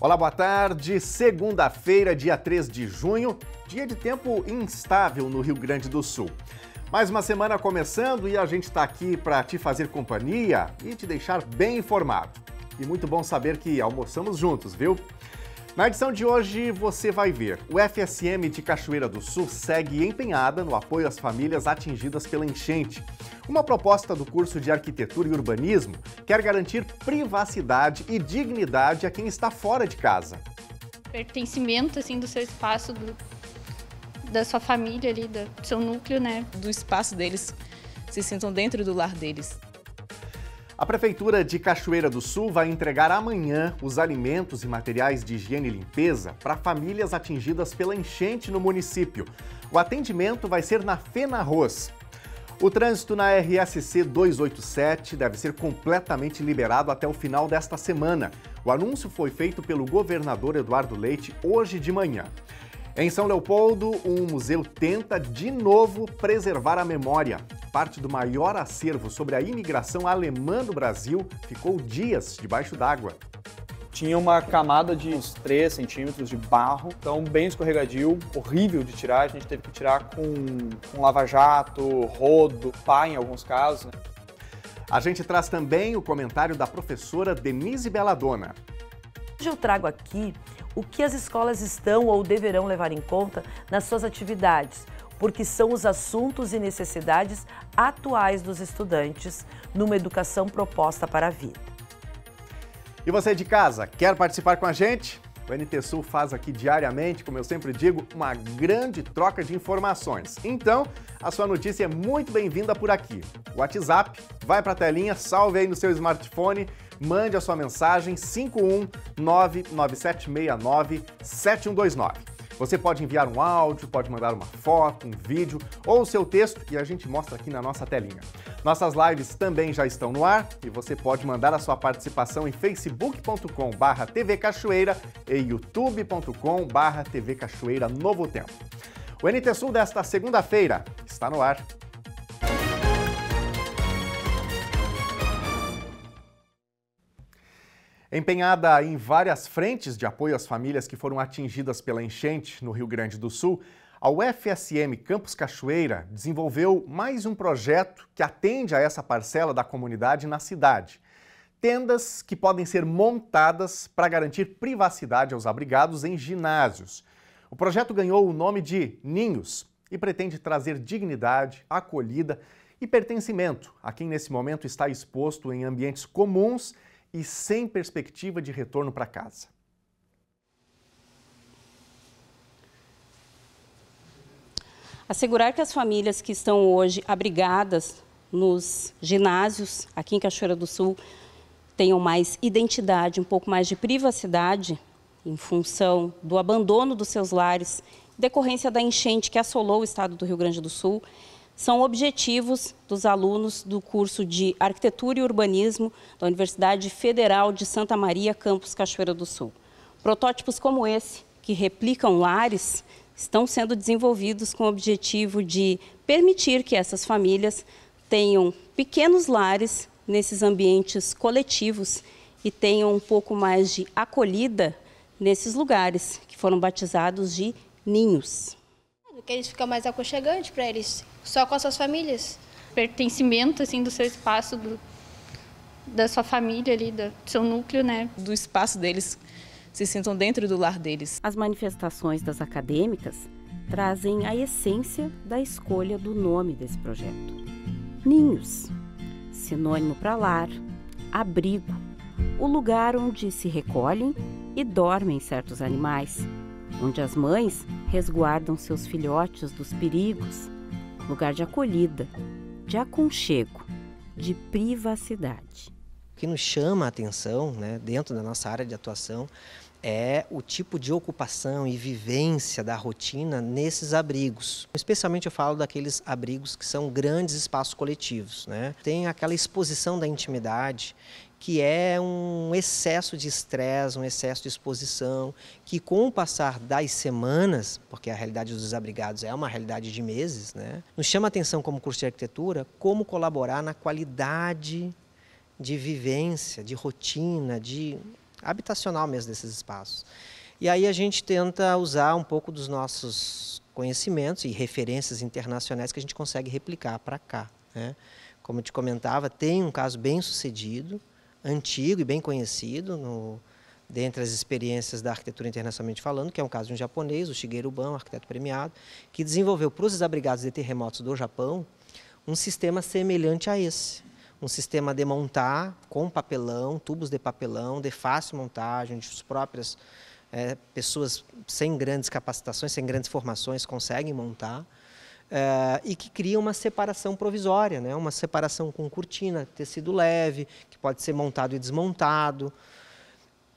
Olá, boa tarde. Segunda-feira, dia 3 de junho, dia de tempo instável no Rio Grande do Sul. Mais uma semana começando e a gente está aqui para te fazer companhia e te deixar bem informado. E muito bom saber que almoçamos juntos, viu? Na edição de hoje você vai ver, o FSM de Cachoeira do Sul segue empenhada no apoio às famílias atingidas pela enchente. Uma proposta do curso de Arquitetura e Urbanismo quer garantir privacidade e dignidade a quem está fora de casa. Pertencimento, assim, do seu espaço, da sua família ali, do seu núcleo, né? Do espaço deles, se sintam dentro do lar deles. A Prefeitura de Cachoeira do Sul vai entregar amanhã os alimentos e materiais de higiene e limpeza para famílias atingidas pela enchente no município. O atendimento vai ser na FENARROZ. O trânsito na RSC 287 deve ser completamente liberado até o final desta semana. O anúncio foi feito pelo governador Eduardo Leite hoje de manhã. Em São Leopoldo, um museu tenta de novo preservar a memória. Parte do maior acervo sobre a imigração alemã do Brasil ficou dias debaixo d'água. Tinha uma camada de uns 3 centímetros de barro, então bem escorregadio, horrível de tirar. A gente teve que tirar com lava-jato, rodo, pá em alguns casos, né? A gente traz também o comentário da professora Denise Belladonna. Hoje eu trago aqui o que as escolas estão ou deverão levar em conta nas suas atividades, porque são os assuntos e necessidades atuais dos estudantes numa educação proposta para a vida. E você de casa, quer participar com a gente? O NT Sul faz aqui diariamente, como eu sempre digo, uma grande troca de informações. Então, a sua notícia é muito bem-vinda por aqui. O WhatsApp, vai para a telinha, salve aí no seu smartphone, mande a sua mensagem 51997697129. Você pode enviar um áudio, pode mandar uma foto, um vídeo ou o seu texto e a gente mostra aqui na nossa telinha. Nossas lives também já estão no ar e você pode mandar a sua participação em facebook.com/TV Cachoeira e youtube.com/TV Cachoeira Novo Tempo. O NT Sul desta segunda-feira está no ar. Empenhada em várias frentes de apoio às famílias que foram atingidas pela enchente no Rio Grande do Sul, a UFSM Campus Cachoeira desenvolveu mais um projeto que atende a essa parcela da comunidade na cidade. Tendas que podem ser montadas para garantir privacidade aos abrigados em ginásios. O projeto ganhou o nome de Ninhos e pretende trazer dignidade, acolhida e pertencimento a quem nesse momento está exposto em ambientes comuns e sem perspectiva de retorno para casa. Assegurar que as famílias que estão hoje abrigadas nos ginásios aqui em Cachoeira do Sul tenham mais identidade, um pouco mais de privacidade em função do abandono dos seus lares, decorrência da enchente que assolou o estado do Rio Grande do Sul, são objetivos dos alunos do curso de Arquitetura e Urbanismo da Universidade Federal de Santa Maria, campus Cachoeira do Sul. Protótipos como esse, que replicam lares, estão sendo desenvolvidos com o objetivo de permitir que essas famílias tenham pequenos lares nesses ambientes coletivos e tenham um pouco mais de acolhida nesses lugares, que foram batizados de ninhos. Que eles ficam mais aconchegantes para eles, só com as suas famílias. Pertencimento, assim, do seu espaço, da sua família ali, do seu núcleo, né? Do espaço deles, se sintam dentro do lar deles. As manifestações das acadêmicas trazem a essência da escolha do nome desse projeto. Ninhos, sinônimo para lar, abrigo, o lugar onde se recolhem e dormem certos animais, onde as mães resguardam seus filhotes dos perigos, lugar de acolhida, de aconchego, de privacidade. O que nos chama a atenção, né, dentro da nossa área de atuação, é o tipo de ocupação e vivência da rotina nesses abrigos. Especialmente eu falo daqueles abrigos que são grandes espaços coletivos, né? Tem aquela exposição da intimidade, que é um excesso de estresse, um excesso de exposição, que com o passar das semanas, porque a realidade dos desabrigados é uma realidade de meses, né? Nos chama a atenção como curso de arquitetura, como colaborar na qualidade de vivência, de rotina, de habitacional mesmo desses espaços. E aí a gente tenta usar um pouco dos nossos conhecimentos e referências internacionais que a gente consegue replicar para cá, né? Como eu te comentava, tem um caso bem sucedido, antigo e bem conhecido dentre as experiências da arquitetura internacionalmente falando, que é um caso de um japonês, o Shigeru Ban, um arquiteto premiado, que desenvolveu para os desabrigados de terremotos do Japão um sistema semelhante a esse. Um sistema de montar com papelão, tubos de papelão, de fácil montagem, onde as próprias pessoas sem grandes capacitações, sem grandes formações conseguem montar, e que cria uma separação provisória, né? Uma separação com cortina, tecido leve, que pode ser montado e desmontado.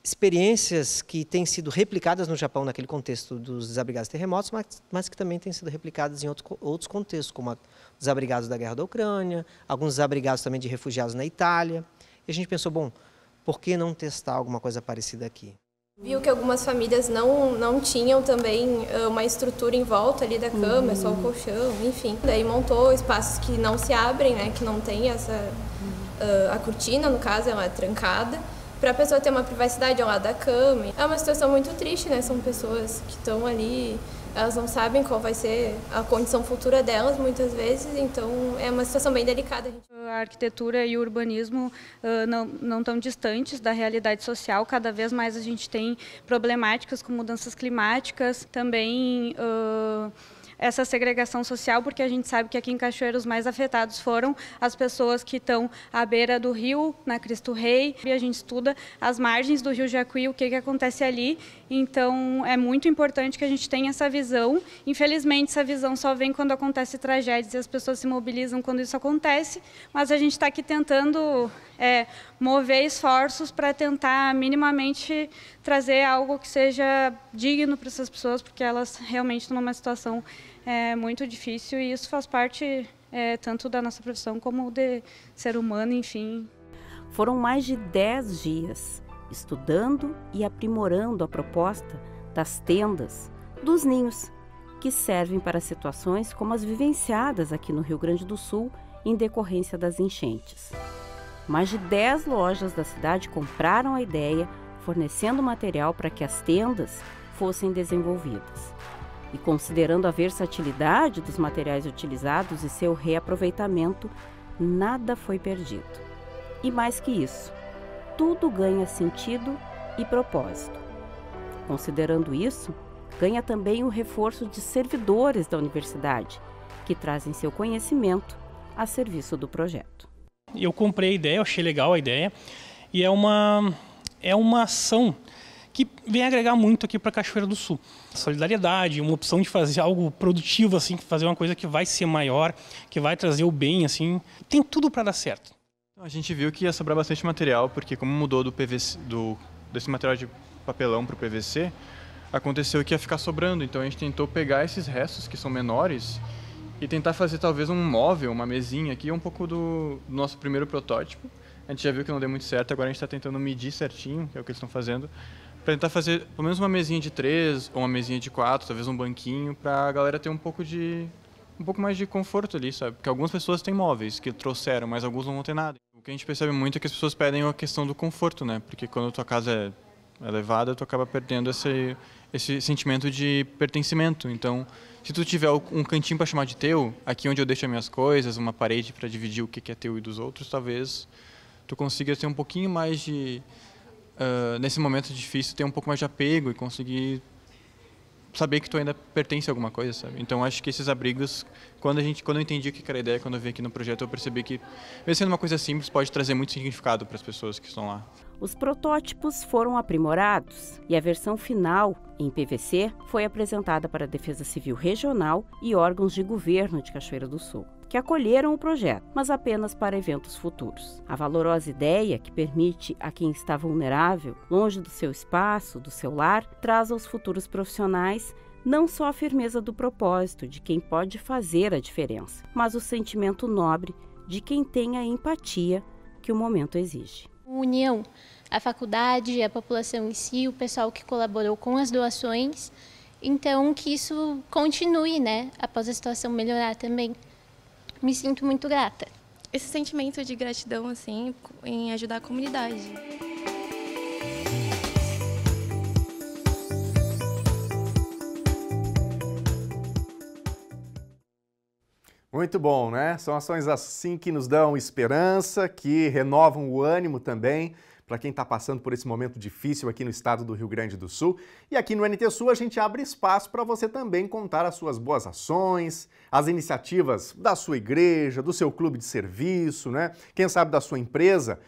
Experiências que têm sido replicadas no Japão naquele contexto dos desabrigados de terremotos, mas que também têm sido replicadas em outros contextos, como os desabrigados da guerra da Ucrânia, alguns desabrigados também de refugiados na Itália. E a gente pensou, bom, por que não testar alguma coisa parecida aqui? Viu que algumas famílias não tinham também uma estrutura em volta ali da cama, só o colchão, enfim. Daí montou espaços que não se abrem, né, que não tem a cortina, no caso, ela é trancada, para a pessoa ter uma privacidade ao lado da cama. É uma situação muito triste, né? São pessoas que estão ali, elas não sabem qual vai ser a condição futura delas, muitas vezes, então é uma situação bem delicada. A arquitetura e o urbanismo não estão distantes da realidade social, cada vez mais a gente tem problemáticas com mudanças climáticas, também essa segregação social, porque a gente sabe que aqui em Cachoeira os mais afetados foram as pessoas que estão à beira do rio, na Cristo Rei, e a gente estuda as margens do rio Jacuí, o que acontece ali, então é muito importante que a gente tenha essa visão. Infelizmente essa visão só vem quando acontece tragédias e as pessoas se mobilizam quando isso acontece, mas a gente está aqui tentando mover esforços para tentar minimamente trazer algo que seja digno para essas pessoas, porque elas realmente estão numa situação muito difícil e isso faz parte tanto da nossa profissão como de ser humano, enfim. Foram mais de 10 dias estudando e aprimorando a proposta das tendas, dos ninhos, que servem para situações como as vivenciadas aqui no Rio Grande do Sul em decorrência das enchentes. Mais de 10 lojas da cidade compraram a ideia, fornecendo material para que as tendas fossem desenvolvidas. E considerando a versatilidade dos materiais utilizados e seu reaproveitamento, nada foi perdido. E mais que isso, tudo ganha sentido e propósito. Considerando isso, ganha também o reforço de servidores da universidade, que trazem seu conhecimento a serviço do projeto. Eu comprei a ideia, eu achei legal a ideia, e é uma ação que vem agregar muito aqui para Cachoeira do Sul. Solidariedade, uma opção de fazer algo produtivo, assim, fazer uma coisa que vai ser maior, que vai trazer o bem, assim, tem tudo para dar certo. A gente viu que ia sobrar bastante material, porque como mudou do PVC, desse material de papelão para o PVC, aconteceu que ia ficar sobrando, então a gente tentou pegar esses restos que são menores e tentar fazer talvez um móvel, uma mesinha aqui, um pouco do nosso primeiro protótipo. A gente já viu que não deu muito certo, agora a gente está tentando medir certinho, que é o que eles estão fazendo, para tentar fazer pelo menos uma mesinha de 3 ou uma mesinha de 4, talvez um banquinho, para a galera ter um pouco mais de conforto ali, sabe? Porque algumas pessoas têm móveis que trouxeram, mas alguns não vão ter nada. O que a gente percebe muito é que as pessoas pedem a questão do conforto, né? Porque quando a tua casa é elevada, tu acaba perdendo esse sentimento de pertencimento. Então, se tu tiver um cantinho para chamar de teu, aqui onde eu deixo as minhas coisas, uma parede para dividir o que é teu e dos outros, talvez tu consiga ter um pouquinho mais de, nesse momento difícil, ter um pouco mais de apego e conseguir saber que tu ainda pertence a alguma coisa, sabe? Então, acho que esses abrigos, quando eu entendi o que era a ideia, quando eu vi aqui no projeto, eu percebi que, mesmo sendo uma coisa simples, pode trazer muito significado para as pessoas que estão lá. Os protótipos foram aprimorados e a versão final, em PVC, foi apresentada para a Defesa Civil Regional e órgãos de governo de Cachoeira do Sul, que acolheram o projeto, mas apenas para eventos futuros. A valorosa ideia, que permite a quem está vulnerável, longe do seu espaço, do seu lar, traz aos futuros profissionais não só a firmeza do propósito de quem pode fazer a diferença, mas o sentimento nobre de quem tem a empatia que o momento exige. União, a faculdade, a população em si, o pessoal que colaborou com as doações, então que isso continue, né, após a situação melhorar também. Me sinto muito grata. Esse sentimento de gratidão, assim, em ajudar a comunidade. Muito bom, né? São ações assim que nos dão esperança, que renovam o ânimo também para quem está passando por esse momento difícil aqui no estado do Rio Grande do Sul. E aqui no NT Sul a gente abre espaço para você também contar as suas boas ações, as iniciativas da sua igreja, do seu clube de serviço, né? Quem sabe da sua empresa.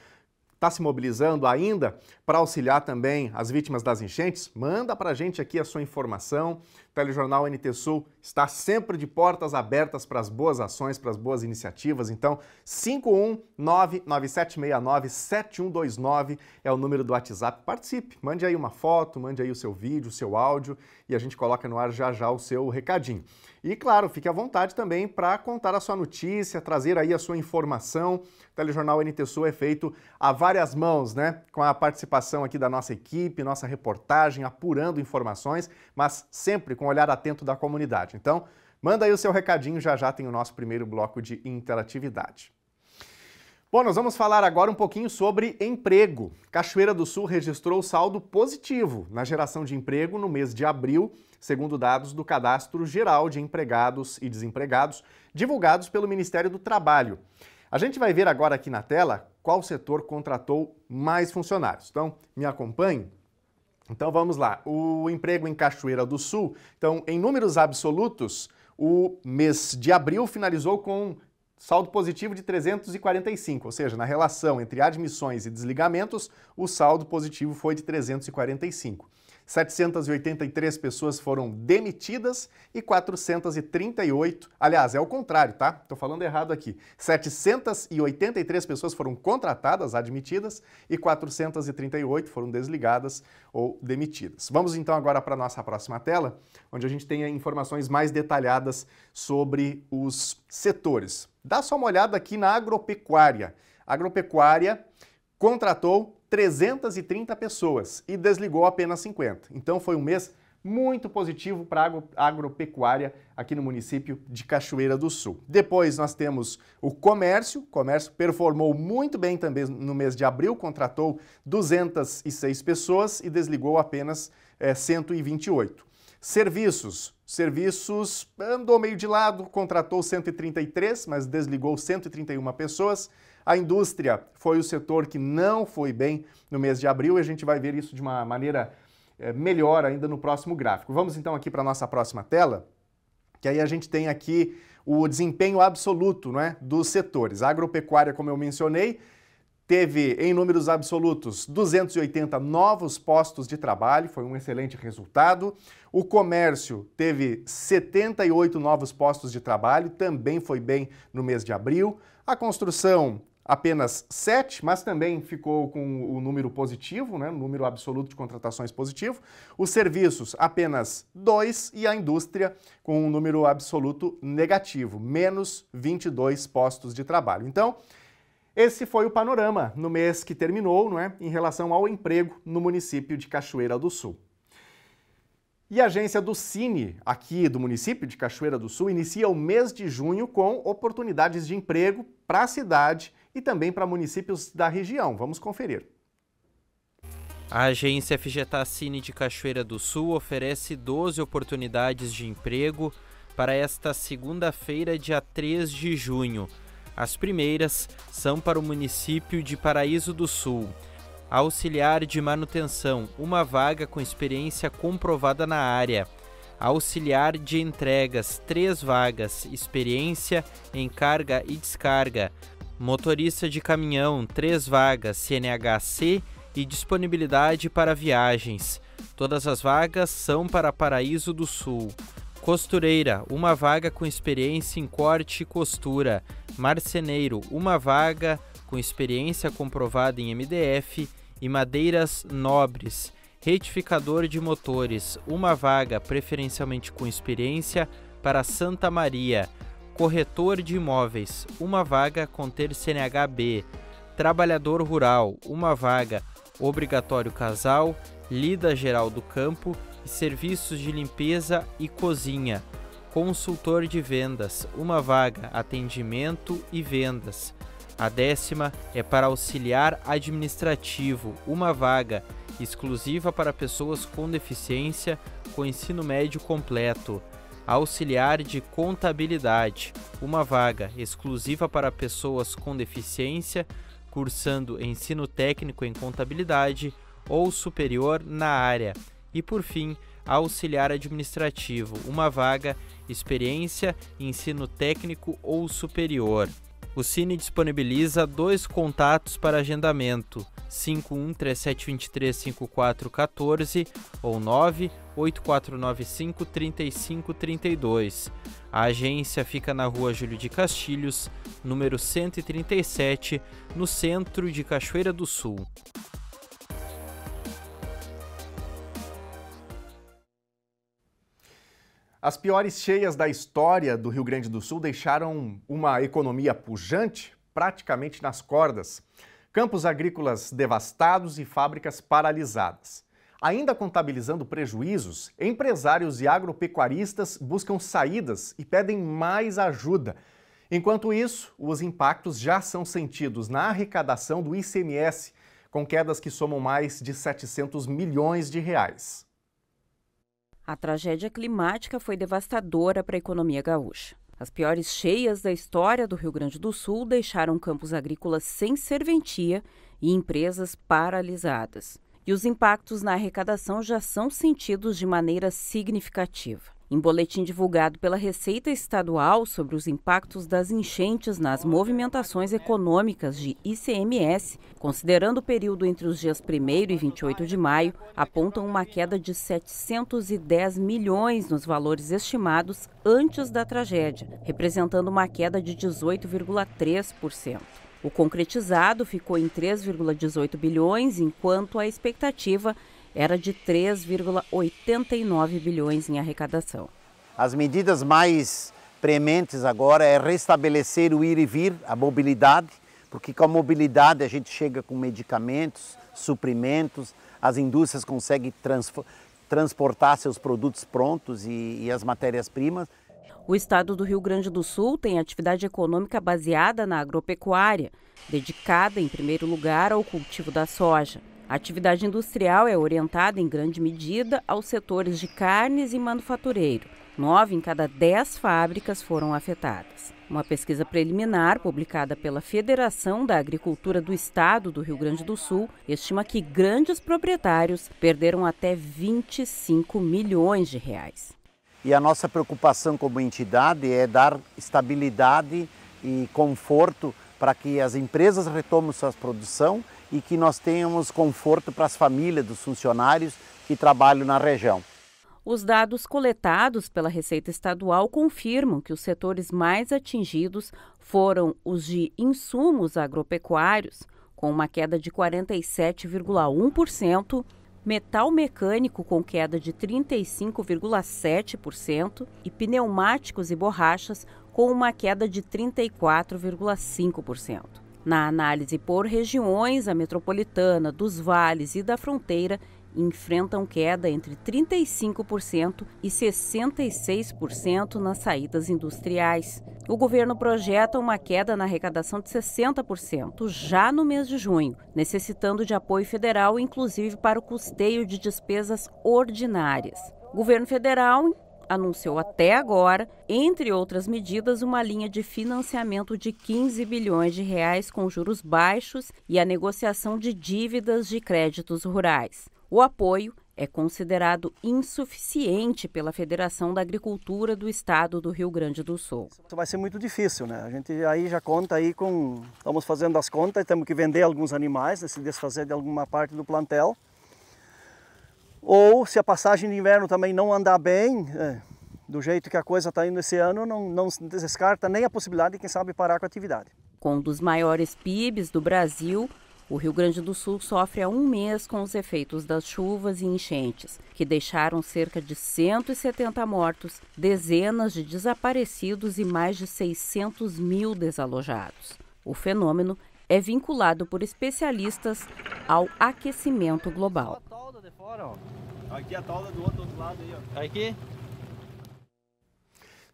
Está se mobilizando ainda para auxiliar também as vítimas das enchentes? Manda para a gente aqui a sua informação. O Telejornal NT Sul está sempre de portas abertas para as boas ações, para as boas iniciativas. Então, 51997697129 é o número do WhatsApp. Participe, mande aí uma foto, mande aí o seu vídeo, o seu áudio e a gente coloca no ar já já o seu recadinho. E, claro, fique à vontade também para contar a sua notícia, trazer aí a sua informação. O Telejornal NT Sul é feito a várias mãos, né? Com a participação aqui da nossa equipe, nossa reportagem, apurando informações, mas sempre com o olhar atento da comunidade. Então, manda aí o seu recadinho, já já tem o nosso primeiro bloco de interatividade. Bom, nós vamos falar agora um pouquinho sobre emprego. Cachoeira do Sul registrou saldo positivo na geração de emprego no mês de abril, segundo dados do Cadastro Geral de Empregados e Desempregados, divulgados pelo Ministério do Trabalho. A gente vai ver agora aqui na tela qual setor contratou mais funcionários. Então, me acompanhe. Então, vamos lá. O emprego em Cachoeira do Sul. Então, em números absolutos, o mês de abril finalizou com saldo positivo de 345, ou seja, na relação entre admissões e desligamentos, o saldo positivo foi de 345. 783 pessoas foram demitidas e 438, aliás, é o contrário, tá? Estou falando errado aqui. 783 pessoas foram contratadas, admitidas, e 438 foram desligadas ou demitidas. Vamos então agora para a nossa próxima tela, onde a gente tem informações mais detalhadas sobre os setores. Dá só uma olhada aqui na agropecuária. A agropecuária contratou 330 pessoas e desligou apenas 50. Então foi um mês muito positivo para a agropecuária aqui no município de Cachoeira do Sul. Depois nós temos o comércio performou muito bem também no mês de abril, contratou 206 pessoas e desligou apenas 128. Serviços andou meio de lado, contratou 133, mas desligou 131 pessoas. A indústria foi o setor que não foi bem no mês de abril e a gente vai ver isso de uma maneira melhor ainda no próximo gráfico. Vamos então aqui para a nossa próxima tela, que aí a gente tem aqui o desempenho absoluto, não é, dos setores. A agropecuária, como eu mencionei, teve em números absolutos 280 novos postos de trabalho, foi um excelente resultado. O comércio teve 78 novos postos de trabalho, também foi bem no mês de abril. A construção apenas 7, mas também ficou com o número positivo, né, o número absoluto de contratações positivo. Os serviços, apenas 2, e a indústria com um número absoluto negativo, menos 22 postos de trabalho. Então, esse foi o panorama no mês que terminou, não é, em relação ao emprego no município de Cachoeira do Sul. E a agência do Cine, aqui do município de Cachoeira do Sul, inicia o mês de junho com oportunidades de emprego para a cidade e também para municípios da região. Vamos conferir. A agência FGTA Cine de Cachoeira do Sul oferece 12 oportunidades de emprego para esta segunda-feira, dia 3 de junho. As primeiras são para o município de Paraíso do Sul. Auxiliar de manutenção, uma vaga com experiência comprovada na área. Auxiliar de entregas, 3 vagas, experiência em carga e descarga. Motorista de caminhão, 3 vagas, CNH-C e disponibilidade para viagens. Todas as vagas são para Paraíso do Sul. Costureira, uma vaga com experiência em corte e costura. Marceneiro, uma vaga com experiência comprovada em MDF e madeiras nobres. Retificador de motores, uma vaga preferencialmente com experiência para Santa Maria. Corretor de imóveis, uma vaga com ter CNH-B. Trabalhador rural, uma vaga obrigatório casal, lida geral do campo e serviços de limpeza e cozinha. Consultor de vendas, uma vaga atendimento e vendas. A 10ª é para auxiliar administrativo, uma vaga exclusiva para pessoas com deficiência com ensino médio completo. auxiliar de contabilidade, uma vaga exclusiva para pessoas com deficiência, cursando ensino técnico em contabilidade ou superior na área. E, por fim, auxiliar administrativo, uma vaga, experiência, ensino técnico ou superior. O Cine disponibiliza 2 contatos para agendamento, 5137235414 ou 984953532. A agência fica na Rua Júlio de Castilhos, número 137, no centro de Cachoeira do Sul. As piores cheias da história do Rio Grande do Sul deixaram uma economia pujante praticamente nas cordas. Campos agrícolas devastados e fábricas paralisadas. Ainda contabilizando prejuízos, empresários e agropecuaristas buscam saídas e pedem mais ajuda. Enquanto isso, os impactos já são sentidos na arrecadação do ICMS, com quedas que somam mais de 700 milhões de reais. A tragédia climática foi devastadora para a economia gaúcha. As piores cheias da história do Rio Grande do Sul deixaram campos agrícolas sem serventia e empresas paralisadas. E os impactos na arrecadação já são sentidos de maneira significativa. Em boletim divulgado pela Receita Estadual sobre os impactos das enchentes nas movimentações econômicas de ICMS, considerando o período entre os dias 1º e 28 de maio, apontam uma queda de 710 milhões nos valores estimados antes da tragédia, representando uma queda de 18,3%. O concretizado ficou em 3,18 bilhões, enquanto a expectativa era de 3,89 bilhões em arrecadação. As medidas mais prementes agora é restabelecer o ir e vir, a mobilidade, porque com a mobilidade a gente chega com medicamentos, suprimentos, as indústrias conseguem transportar seus produtos prontos e as matérias-primas. O estado do Rio Grande do Sul tem atividade econômica baseada na agropecuária, dedicada em primeiro lugar ao cultivo da soja. A atividade industrial é orientada em grande medida aos setores de carnes e manufatureiro. 9 em cada 10 fábricas foram afetadas. Uma pesquisa preliminar publicada pela Federação da Agricultura do Estado do Rio Grande do Sul estima que grandes proprietários perderam até 25 milhões de reais. E a nossa preocupação como entidade é dar estabilidade e conforto para que as empresas retomem sua produção e que nós tenhamos conforto para as famílias dos funcionários que trabalham na região. Os dados coletados pela Receita Estadual confirmam que os setores mais atingidos foram os de insumos agropecuários, com uma queda de 47,1%, metal mecânico com queda de 35,7% e pneumáticos e borrachas com uma queda de 34,5%. Na análise por regiões, a metropolitana, dos vales e da fronteira enfrentam queda entre 35% e 66% nas saídas industriais. O governo projeta uma queda na arrecadação de 60% já no mês de junho, necessitando de apoio federal, inclusive para o custeio de despesas ordinárias. O governo federal anunciou até agora, entre outras medidas, uma linha de financiamento de 15 bilhões de reais com juros baixos e a negociação de dívidas de créditos rurais. O apoio é considerado insuficiente pela Federação da Agricultura do Estado do Rio Grande do Sul. Vai ser muito difícil, né? A gente aí já conta aí com... Estamos fazendo as contas, temos que vender alguns animais, né? Se desfazer de alguma parte do plantel. Ou se a passagem de inverno também não andar bem, do jeito que a coisa está indo esse ano, não se descarta nem a possibilidade de, quem sabe, parar com a atividade. Com um dos maiores PIBs do Brasil, o Rio Grande do Sul sofre há um mês com os efeitos das chuvas e enchentes, que deixaram cerca de 170 mortos, dezenas de desaparecidos e mais de 600 mil desalojados. O fenômeno é vinculado por especialistas ao aquecimento global. Aqui a tolda do outro lado aí, ó. Aqui.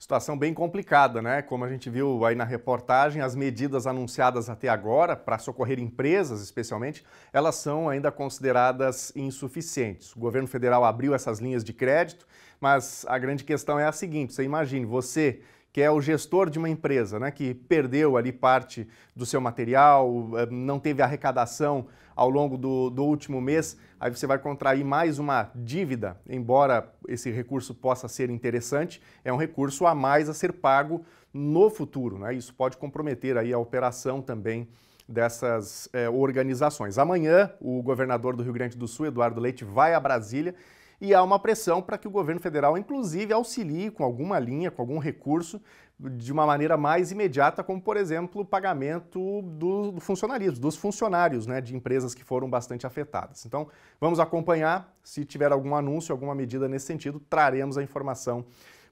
Situação bem complicada, né? Como a gente viu aí na reportagem, as medidas anunciadas até agora para socorrer empresas, especialmente, elas são ainda consideradas insuficientes. O governo federal abriu essas linhas de crédito, mas a grande questão é a seguinte: você imagine, você que é o gestor de uma empresa, né, que perdeu ali parte do seu material, não teve arrecadação ao longo do último mês, aí você vai contrair mais uma dívida, embora esse recurso possa ser interessante, é um recurso a mais a ser pago no futuro, né? Isso pode comprometer aí a operação também dessas organizações. Amanhã, o governador do Rio Grande do Sul, Eduardo Leite, vai a Brasília e há uma pressão para que o governo federal, inclusive, auxilie com alguma linha, com algum recurso, de uma maneira mais imediata, como, por exemplo, o pagamento do funcionalismo, dos funcionários, né, de empresas que foram bastante afetadas. Então, vamos acompanhar. Se tiver algum anúncio, alguma medida nesse sentido, traremos a informação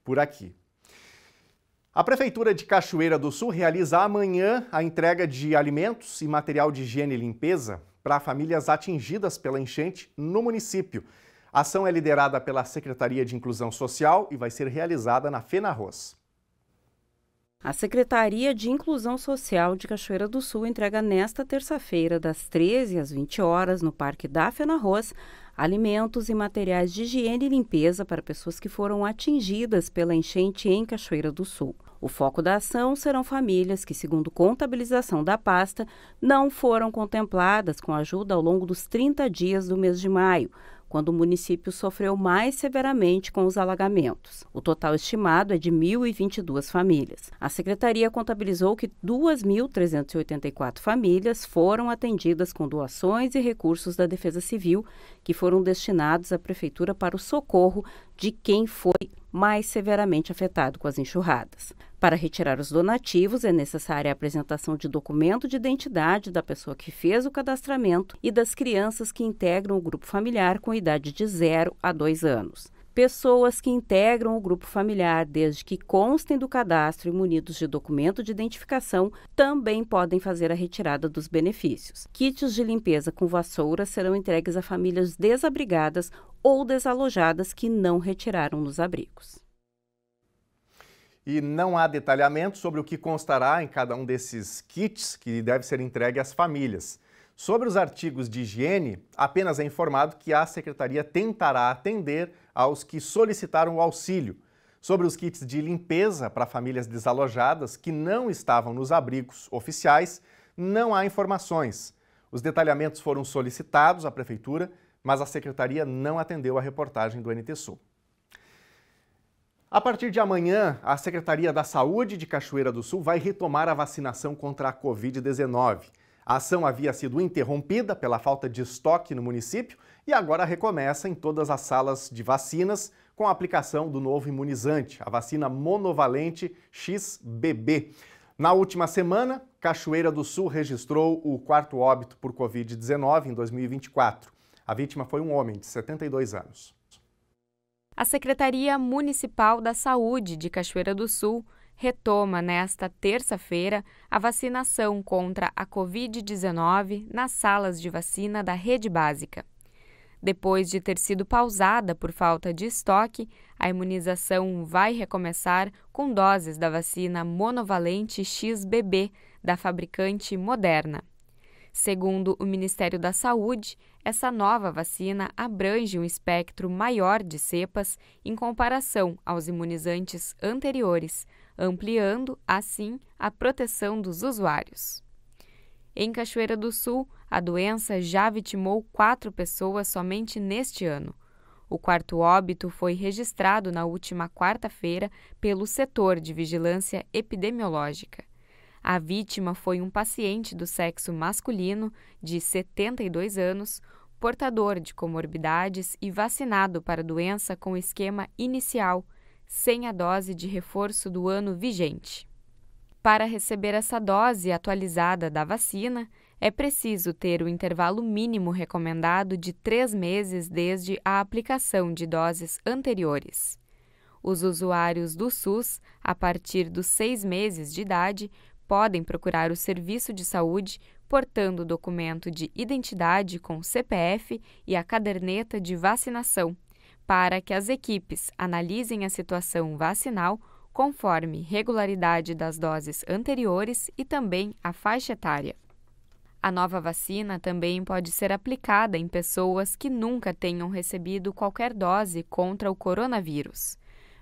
por aqui. A Prefeitura de Cachoeira do Sul realiza amanhã a entrega de alimentos e material de higiene e limpeza para famílias atingidas pela enchente no município. A ação é liderada pela Secretaria de Inclusão Social e vai ser realizada na FENARROZ. A Secretaria de Inclusão Social de Cachoeira do Sul entrega nesta terça-feira, das 13 às 20 horas, no Parque da FENARROZ, alimentos e materiais de higiene e limpeza para pessoas que foram atingidas pela enchente em Cachoeira do Sul. O foco da ação serão famílias que, segundo contabilização da pasta, não foram contempladas com ajuda ao longo dos 30 dias do mês de maio, quando o município sofreu mais severamente com os alagamentos. O total estimado é de 1.022 famílias. A Secretaria contabilizou que 2.384 famílias foram atendidas com doações e recursos da Defesa Civil, que foram destinados à Prefeitura para o socorro de quem foi mais severamente afetado com as enxurradas. Para retirar os donativos, é necessária a apresentação de documento de identidade da pessoa que fez o cadastramento e das crianças que integram o grupo familiar com idade de 0 a 2 anos. Pessoas que integram o grupo familiar, desde que constem do cadastro e munidos de documento de identificação, também podem fazer a retirada dos benefícios. Kits de limpeza com vassoura serão entregues a famílias desabrigadas ou desalojadas que não retiraram nos abrigos. E não há detalhamento sobre o que constará em cada um desses kits que deve ser entregue às famílias. Sobre os artigos de higiene, apenas é informado que a Secretaria tentará atender aos que solicitaram o auxílio. Sobre os kits de limpeza para famílias desalojadas que não estavam nos abrigos oficiais, não há informações. Os detalhamentos foram solicitados à Prefeitura, mas a Secretaria não atendeu a reportagem do NT Sul. A partir de amanhã, a Secretaria da Saúde de Cachoeira do Sul vai retomar a vacinação contra a Covid-19. A ação havia sido interrompida pela falta de estoque no município e agora recomeça em todas as salas de vacinas com a aplicação do novo imunizante, a vacina monovalente XBB. Na última semana, Cachoeira do Sul registrou o 4º óbito por Covid-19 em 2024. A vítima foi um homem de 72 anos. A Secretaria Municipal da Saúde de Cachoeira do Sul retoma nesta terça-feira a vacinação contra a Covid-19 nas salas de vacina da rede básica. Depois de ter sido pausada por falta de estoque, a imunização vai recomeçar com doses da vacina monovalente XBB da fabricante Moderna. Segundo o Ministério da Saúde, essa nova vacina abrange um espectro maior de cepas em comparação aos imunizantes anteriores, ampliando, assim, a proteção dos usuários. Em Cachoeira do Sul, a doença já vitimou 4 pessoas somente neste ano. O 4º óbito foi registrado na última quarta-feira pelo setor de vigilância epidemiológica. A vítima foi um paciente do sexo masculino, de 72 anos, portador de comorbidades e vacinado para a doença com esquema inicial, sem a dose de reforço do ano vigente. Para receber essa dose atualizada da vacina, é preciso ter o intervalo mínimo recomendado de 3 meses desde a aplicação de doses anteriores. Os usuários do SUS, a partir dos 6 meses de idade, podem procurar o serviço de saúde portando o documento de identidade com CPF e a caderneta de vacinação, para que as equipes analisem a situação vacinal conforme regularidade das doses anteriores e também a faixa etária. A nova vacina também pode ser aplicada em pessoas que nunca tenham recebido qualquer dose contra o coronavírus.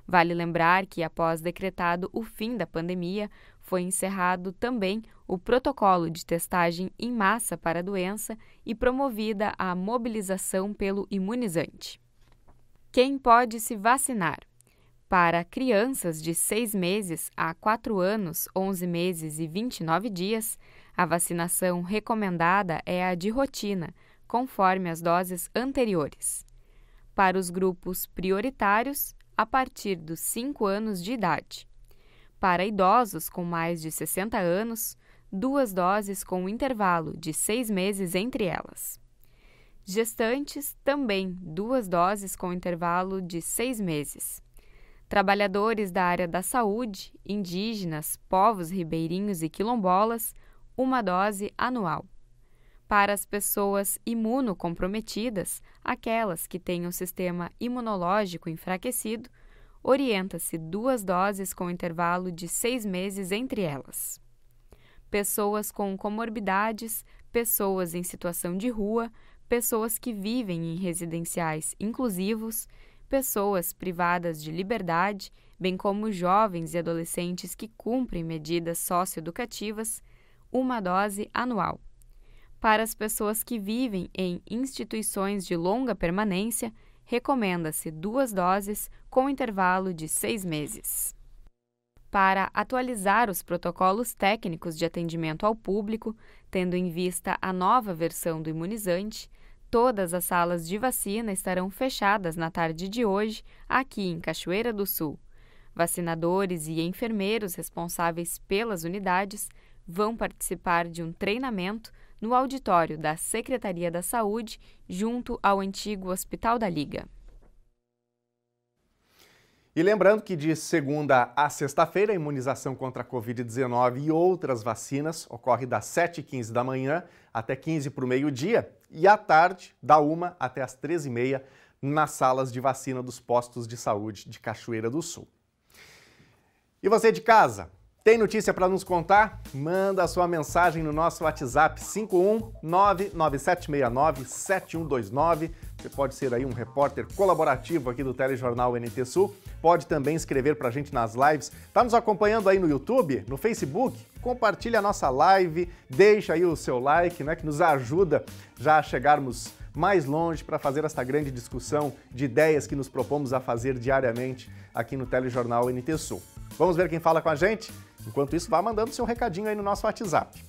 Vale lembrar que, após decretado o fim da pandemia, foi encerrado também o protocolo de testagem em massa para a doença e promovida a mobilização pelo imunizante. Quem pode se vacinar? Para crianças de 6 meses a 4 anos, 11 meses e 29 dias, a vacinação recomendada é a de rotina, conforme as doses anteriores. Para os grupos prioritários, a partir dos 5 anos de idade. Para idosos com mais de 60 anos, 2 doses com intervalo de 6 meses entre elas. Gestantes, também 2 doses com intervalo de 6 meses. Trabalhadores da área da saúde, indígenas, povos ribeirinhos e quilombolas, 1 dose anual. Para as pessoas imunocomprometidas, aquelas que têm o sistema imunológico enfraquecido, orienta-se 2 doses com intervalo de 6 meses entre elas. Pessoas com comorbidades, pessoas em situação de rua, pessoas que vivem em residenciais inclusivos, pessoas privadas de liberdade, bem como jovens e adolescentes que cumprem medidas socioeducativas, 1 dose anual. Para as pessoas que vivem em instituições de longa permanência, recomenda-se 2 doses com intervalo de 6 meses. Para atualizar os protocolos técnicos de atendimento ao público, tendo em vista a nova versão do imunizante, todas as salas de vacina estarão fechadas na tarde de hoje, aqui em Cachoeira do Sul. Vacinadores e enfermeiros responsáveis pelas unidades vão participar de um treinamento no auditório da Secretaria da Saúde, junto ao antigo Hospital da Liga. E lembrando que de segunda a sexta-feira, a imunização contra a Covid-19 e outras vacinas ocorre das 7h15 da manhã até 15 para o meio-dia e à tarde, da 1 até as 13h30, nas salas de vacina dos postos de saúde de Cachoeira do Sul. E você de casa? Tem notícia para nos contar? Manda a sua mensagem no nosso WhatsApp 51997697129. Você pode ser aí um repórter colaborativo aqui do Telejornal NT Sul. Pode também escrever para a gente nas lives. Está nos acompanhando aí no YouTube, no Facebook? Compartilha a nossa live, deixa aí o seu like, né, que nos ajuda já a chegarmos mais longe para fazer esta grande discussão de ideias que nos propomos a fazer diariamente aqui no Telejornal NT Sul. Vamos ver quem fala com a gente? Enquanto isso, vá mandando seu recadinho aí no nosso WhatsApp.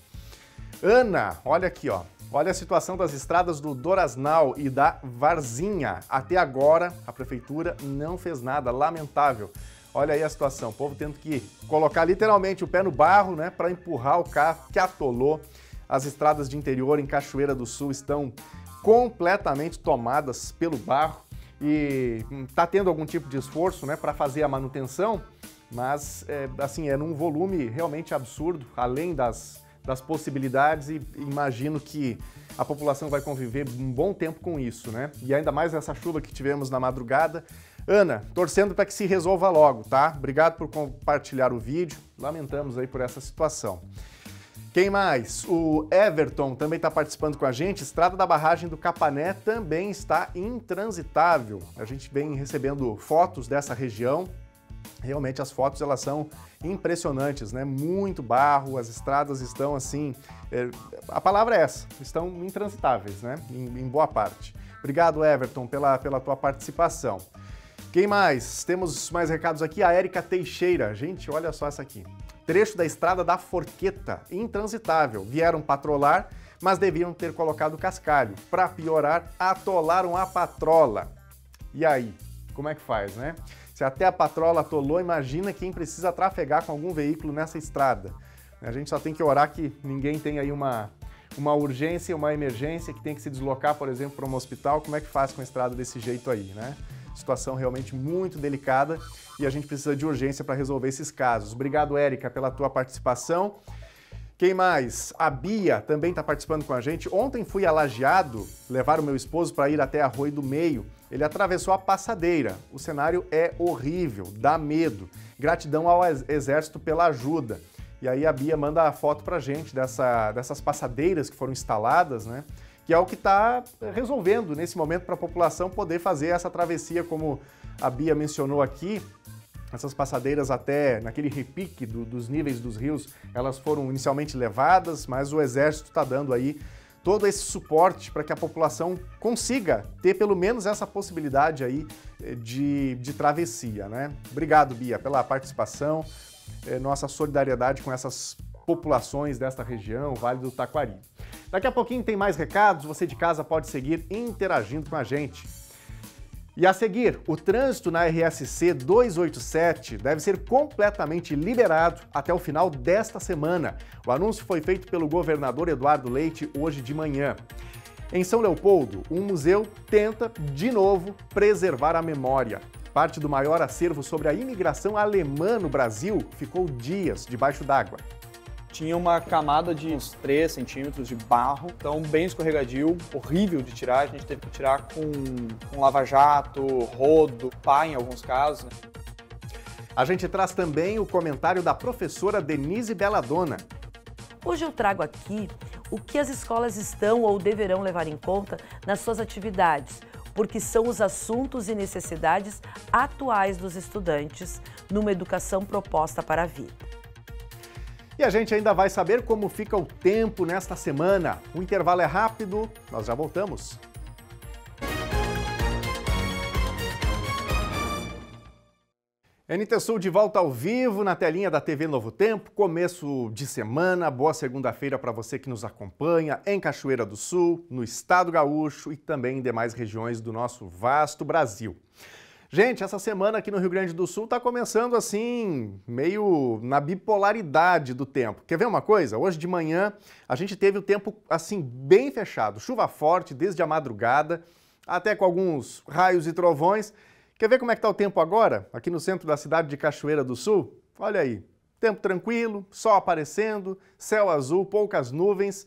Ana, olha aqui, ó. Olha a situação das estradas do Dorasnal e da Varzinha. Até agora, a prefeitura não fez nada. Lamentável. Olha aí a situação. O povo tendo que colocar literalmente o pé no barro, né, para empurrar o carro que atolou. As estradas de interior em Cachoeira do Sul estão completamente tomadas pelo barro e está tendo algum tipo de esforço, né, para fazer a manutenção, mas assim, é num volume realmente absurdo, além das possibilidades, e imagino que a população vai conviver um bom tempo com isso, né? E ainda mais essa chuva que tivemos na madrugada. Ana, torcendo para que se resolva logo, tá? Obrigado por compartilhar o vídeo, lamentamos aí por essa situação. Quem mais? O Everton também está participando com a gente. Estrada da barragem do Capané também está intransitável. A gente vem recebendo fotos dessa região. Realmente as fotos elas são impressionantes, né? Muito barro, as estradas estão assim, a palavra é essa, estão intransitáveis, né? Em boa parte. Obrigado, Everton, pela tua participação. Quem mais? Temos mais recados aqui, a Érica Teixeira. Gente, olha só essa aqui. Trecho da estrada da Forqueta, intransitável. Vieram patrolar, mas deviam ter colocado cascalho. Para piorar, atolaram a patrola. E aí, como é que faz, né? Se até a patrola atolou, imagina quem precisa trafegar com algum veículo nessa estrada. A gente só tem que orar que ninguém tenha aí uma urgência, uma emergência, que tem que se deslocar, por exemplo, para um hospital. Como é que faz com a estrada desse jeito aí, né? Situação realmente muito delicada e a gente precisa de urgência para resolver esses casos. Obrigado, Érica, pela tua participação. Quem mais? A Bia também está participando com a gente. Ontem fui a Lajeado levar o meu esposo para ir até Arroio do Meio. ele atravessou a passadeira. O cenário é horrível, dá medo. Gratidão ao Exército pela ajuda. E aí a Bia manda a foto pra gente dessas passadeiras que foram instaladas, né? Que é o que está resolvendo nesse momento para a população poder fazer essa travessia, como a Bia mencionou aqui. Essas passadeiras até naquele repique dos níveis dos rios, elas foram inicialmente levadas, mas o Exército está dando aí todo esse suporte para que a população consiga ter pelo menos essa possibilidade aí de travessia, né? Obrigado, Bia, pela participação, nossa solidariedade com essas populações desta região, Vale do Taquari. Daqui a pouquinho tem mais recados, você de casa pode seguir interagindo com a gente. E a seguir, o trânsito na RSC 287 deve ser completamente liberado até o final desta semana. O anúncio foi feito pelo governador Eduardo Leite hoje de manhã. Em São Leopoldo, um museu tenta, de novo, preservar a memória. Parte do maior acervo sobre a imigração alemã no Brasil ficou dias debaixo d'água. Tinha uma camada de uns 3 centímetros de barro, então bem escorregadio, horrível de tirar. A gente teve que tirar com lava-jato, rodo, pá em alguns casos. A gente traz também o comentário da professora Denise Belladonna. Hoje eu trago aqui o que as escolas estão ou deverão levar em conta nas suas atividades, porque são os assuntos e necessidades atuais dos estudantes numa educação proposta para a vida. E a gente ainda vai saber como fica o tempo nesta semana. O intervalo é rápido, nós já voltamos. NT Sul de volta ao vivo na telinha da TV Novo Tempo. Começo de semana, boa segunda-feira para você que nos acompanha em Cachoeira do Sul, no Estado Gaúcho e também em demais regiões do nosso vasto Brasil. Gente, essa semana aqui no Rio Grande do Sul está começando assim, meio na bipolaridade do tempo. Quer ver uma coisa? Hoje de manhã a gente teve o tempo assim bem fechado, chuva forte desde a madrugada, até com alguns raios e trovões. Quer ver como é que está o tempo agora, aqui no centro da cidade de Cachoeira do Sul? Olha aí, tempo tranquilo, sol aparecendo, céu azul, poucas nuvens.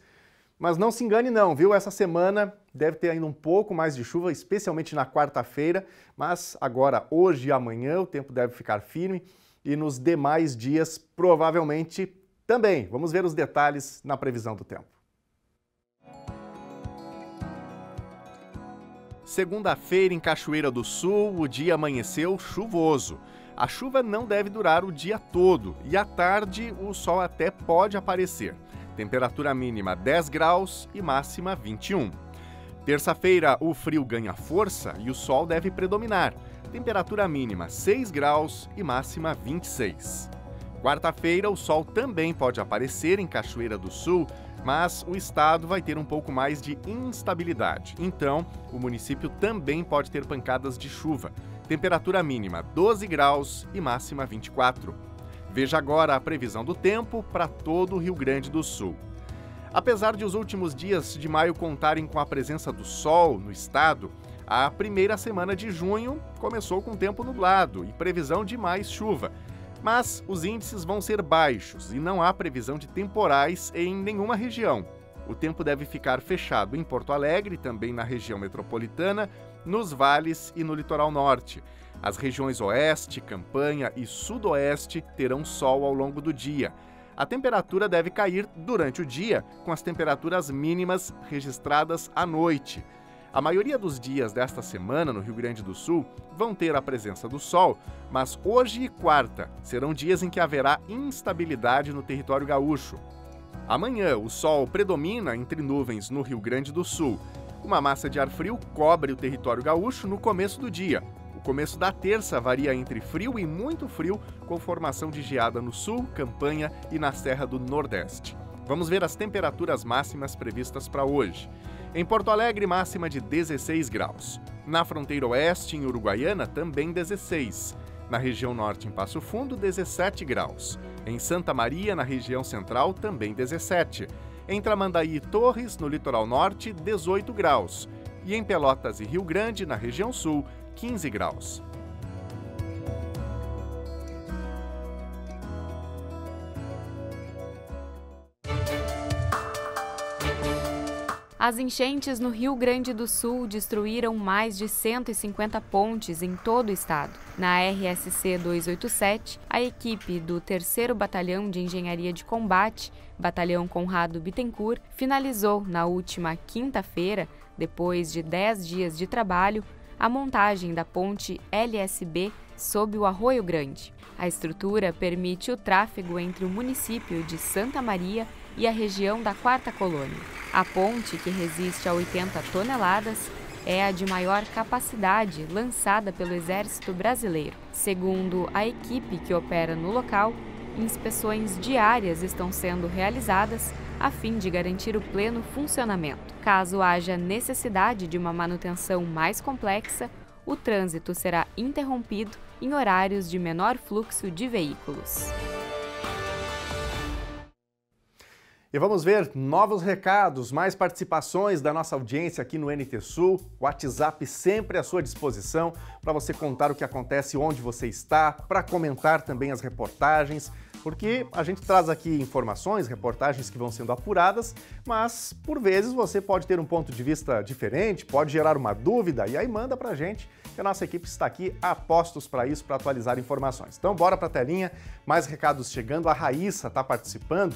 Mas não se engane não, viu? Essa semana deve ter ainda um pouco mais de chuva, especialmente na quarta-feira, mas agora, hoje e amanhã, o tempo deve ficar firme e nos demais dias, provavelmente, também. Vamos ver os detalhes na previsão do tempo. Segunda-feira em Cachoeira do Sul, o dia amanheceu chuvoso. A chuva não deve durar o dia todo e à tarde o sol até pode aparecer. Temperatura mínima 10 graus e máxima 21. Terça-feira, o frio ganha força e o sol deve predominar. Temperatura mínima 6 graus e máxima 26. Quarta-feira, o sol também pode aparecer em Cachoeira do Sul, mas o estado vai ter um pouco mais de instabilidade. Então, o município também pode ter pancadas de chuva. Temperatura mínima 12 graus e máxima 24. Veja agora a previsão do tempo para todo o Rio Grande do Sul. Apesar de os últimos dias de maio contarem com a presença do sol no estado, a primeira semana de junho começou com tempo nublado e previsão de mais chuva. Mas os índices vão ser baixos e não há previsão de temporais em nenhuma região. O tempo deve ficar fechado em Porto Alegre, também na região metropolitana, nos vales e no litoral norte. As regiões oeste, campanha e sudoeste terão sol ao longo do dia. A temperatura deve cair durante o dia, com as temperaturas mínimas registradas à noite. A maioria dos dias desta semana no Rio Grande do Sul vão ter a presença do sol, mas hoje e quarta serão dias em que haverá instabilidade no território gaúcho. Amanhã, o sol predomina entre nuvens no Rio Grande do Sul. Uma massa de ar frio cobre o território gaúcho no começo do dia. O começo da terça varia entre frio e muito frio, com formação de geada no sul, campanha e na Serra do Nordeste. Vamos ver as temperaturas máximas previstas para hoje. Em Porto Alegre, máxima de 16 graus. Na fronteira oeste, em Uruguaiana, também 16. Na região norte, em Passo Fundo, 17 graus. Em Santa Maria, na região central, também 17. Em Tramandaí e Torres, no litoral norte, 18 graus. E em Pelotas e Rio Grande, na região sul, 15 graus. As enchentes no Rio Grande do Sul destruíram mais de 150 pontes em todo o estado. Na RSC 287, a equipe do 3º Batalhão de Engenharia de Combate, Batalhão Conrado Bittencourt, finalizou na última quinta-feira, depois de 10 dias de trabalho, a montagem da ponte LSB sob o Arroio Grande. A estrutura permite o tráfego entre o município de Santa Maria e a região da 4ª Colônia. A ponte, que resiste a 80 toneladas, é a de maior capacidade lançada pelo Exército Brasileiro. Segundo a equipe que opera no local, inspeções diárias estão sendo realizadas a fim de garantir o pleno funcionamento. Caso haja necessidade de uma manutenção mais complexa, o trânsito será interrompido em horários de menor fluxo de veículos. E vamos ver novos recados, mais participações da nossa audiência aqui no NT Sul. O WhatsApp sempre à sua disposição para você contar o que acontece onde você está, para comentar também as reportagens, porque a gente traz aqui informações, reportagens que vão sendo apuradas, mas por vezes você pode ter um ponto de vista diferente, pode gerar uma dúvida e aí manda para a gente, que a nossa equipe está aqui a postos para isso, para atualizar informações. Então bora para a telinha, mais recados chegando, a Raíssa está participando.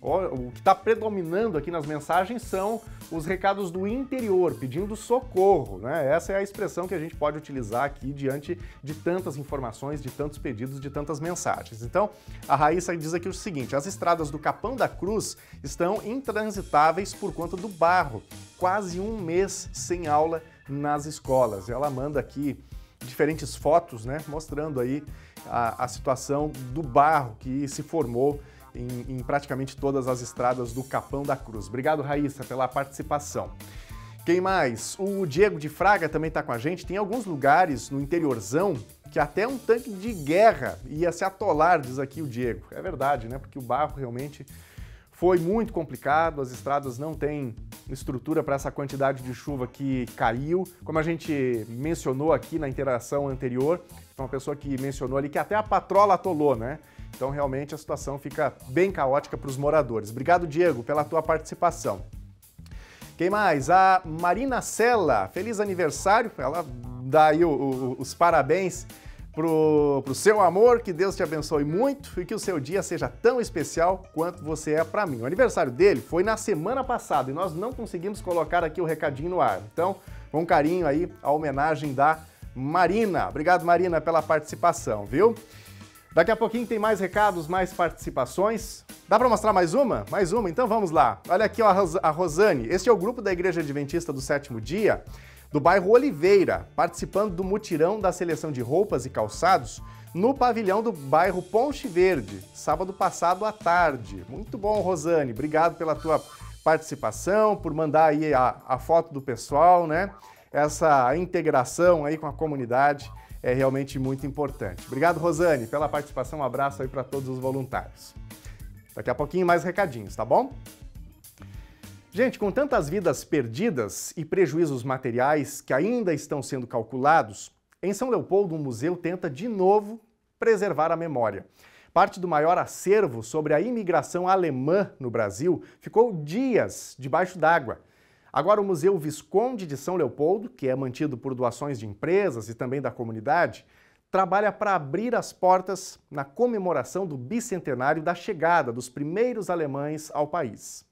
O que está predominando aqui nas mensagens são os recados do interior, pedindo socorro, né? Essa é a expressão que a gente pode utilizar aqui diante de tantas informações, de tantos pedidos, de tantas mensagens. Então, a Raíssa diz aqui o seguinte: as estradas do Capão da Cruz estão intransitáveis por conta do barro. Quase um mês sem aula nas escolas. Ela manda aqui diferentes fotos, né? Mostrando aí a situação do barro que se formou em praticamente todas as estradas do Capão da Cruz. Obrigado, Raíssa, pela participação. Quem mais? O Diego de Fraga também está com a gente. Tem alguns lugares no interiorzão que até um tanque de guerra ia se atolar, diz aqui o Diego. É verdade, né? Porque o barro realmente foi muito complicado, as estradas não têm estrutura para essa quantidade de chuva que caiu. Como a gente mencionou aqui na interação anterior, uma pessoa que mencionou ali que até a patrola atolou, né? Então, realmente, a situação fica bem caótica para os moradores. Obrigado, Diego, pela tua participação. Quem mais? A Marina Sela, feliz aniversário. Ela dá aí os parabéns pro seu amor, que Deus te abençoe muito e que o seu dia seja tão especial quanto você é para mim. O aniversário dele foi na semana passada e nós não conseguimos colocar aqui o recadinho no ar. Então, com carinho aí, a homenagem da Marina. Obrigado, Marina, pela participação, viu? Daqui a pouquinho tem mais recados, mais participações. Dá para mostrar mais uma? Mais uma? Então vamos lá. Olha aqui ó, a Rosane. Este é o grupo da Igreja Adventista do Sétimo Dia, do bairro Oliveira, participando do mutirão da seleção de roupas e calçados no pavilhão do bairro Ponte Verde, sábado passado à tarde. Muito bom, Rosane. Obrigado pela tua participação, por mandar aí a foto do pessoal, né? Essa integração aí com a comunidade é realmente muito importante. Obrigado, Rosane, pela participação. Um abraço aí para todos os voluntários. Daqui a pouquinho mais recadinhos, tá bom? Gente, com tantas vidas perdidas e prejuízos materiais que ainda estão sendo calculados, em São Leopoldo, um museu tenta de novo preservar a memória. Parte do maior acervo sobre a imigração alemã no Brasil ficou dias debaixo d'água. Agora o Museu Visconde de São Leopoldo, que é mantido por doações de empresas e também da comunidade, trabalha para abrir as portas na comemoração do bicentenário da chegada dos primeiros alemães ao país.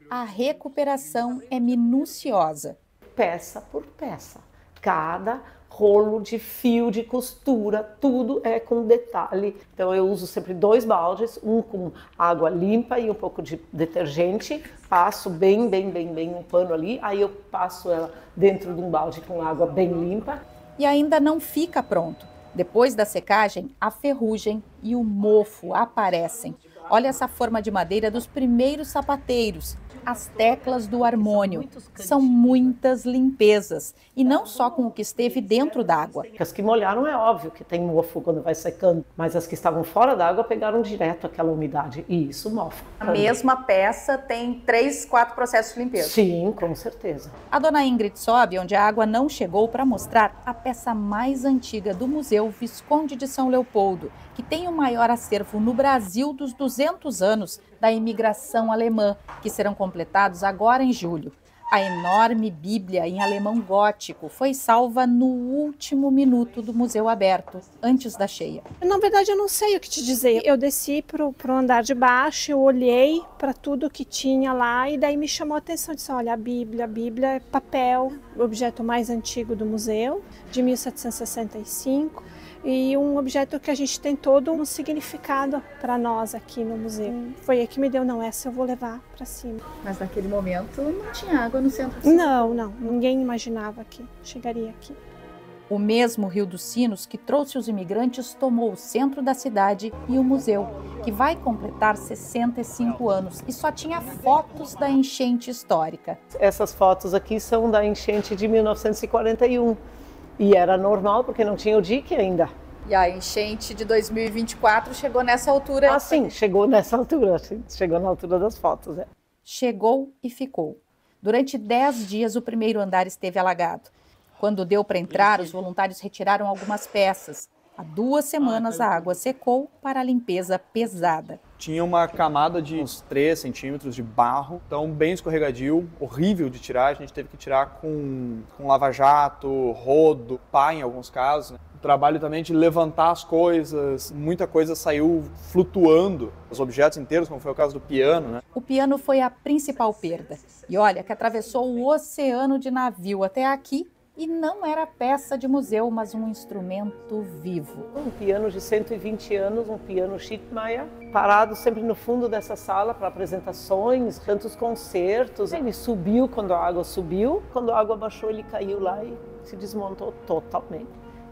A recuperação é minuciosa. Peça por peça. Cada rolo de fio de costura, tudo é com detalhe. Então eu uso sempre 2 baldes, um com água limpa e um pouco de detergente, passo bem um pano ali, aí eu passo ela dentro de um balde com água bem limpa. E ainda não fica pronto. Depois da secagem, a ferrugem e o mofo aparecem. Olha essa forma de madeira dos primeiros sapateiros. As teclas do harmônio. São muitas limpezas. E não só com o que esteve dentro d'água. As que molharam é óbvio que tem mofo quando vai secando. Mas as que estavam fora d'água pegaram direto aquela umidade. E isso mofa. A mesma peça tem 3, 4 processos de limpeza. Sim, com certeza. A dona Ingrid sobe onde a água não chegou para mostrar a peça mais antiga do Museu Visconde de São Leopoldo. que tem o maior acervo no Brasil dos 200 anos da imigração alemã, que serão completados agora em julho. A enorme Bíblia em alemão gótico foi salva no último minuto do museu aberto, antes da cheia. Na verdade, eu não sei o que te dizer. Eu desci para o andar de baixo, eu olhei para tudo que tinha lá e daí me chamou a atenção. Eu disse, olha, a Bíblia é papel, o objeto mais antigo do museu, de 1765. E um objeto que a gente tem todo um significado para nós aqui no museu. Foi aí que me deu, não, essa eu vou levar para cima. Mas naquele momento não tinha água no centro? Não, ninguém imaginava que chegaria aqui. O mesmo Rio dos Sinos que trouxe os imigrantes tomou o centro da cidade e o museu, que vai completar 65 anos e só tinha fotos da enchente histórica. Essas fotos aqui são da enchente de 1941. E era normal, porque não tinha o dique ainda. E a enchente de 2024 chegou nessa altura? Ah, sim, chegou nessa altura. Chegou na altura das fotos, é. Chegou e ficou. Durante 10 dias, o primeiro andar esteve alagado. Quando deu para entrar, os voluntários retiraram algumas peças. Há 2 semanas, a água secou para a limpeza pesada. Tinha uma camada de uns 3 centímetros de barro, então bem escorregadio, horrível de tirar. A gente teve que tirar com lava-jato, rodo, pá em alguns casos, né? O trabalho também de levantar as coisas, muita coisa saiu flutuando, os objetos inteiros, como foi o caso do piano, né? O piano foi a principal perda. E olha que atravessou o oceano de navio até aqui. E não era peça de museu, mas um instrumento vivo. Um piano de 120 anos, um piano Schittmeier, parado sempre no fundo dessa sala para apresentações, tantos concertos. Ele subiu quando a água subiu, quando a água baixou ele caiu lá e se desmontou totalmente.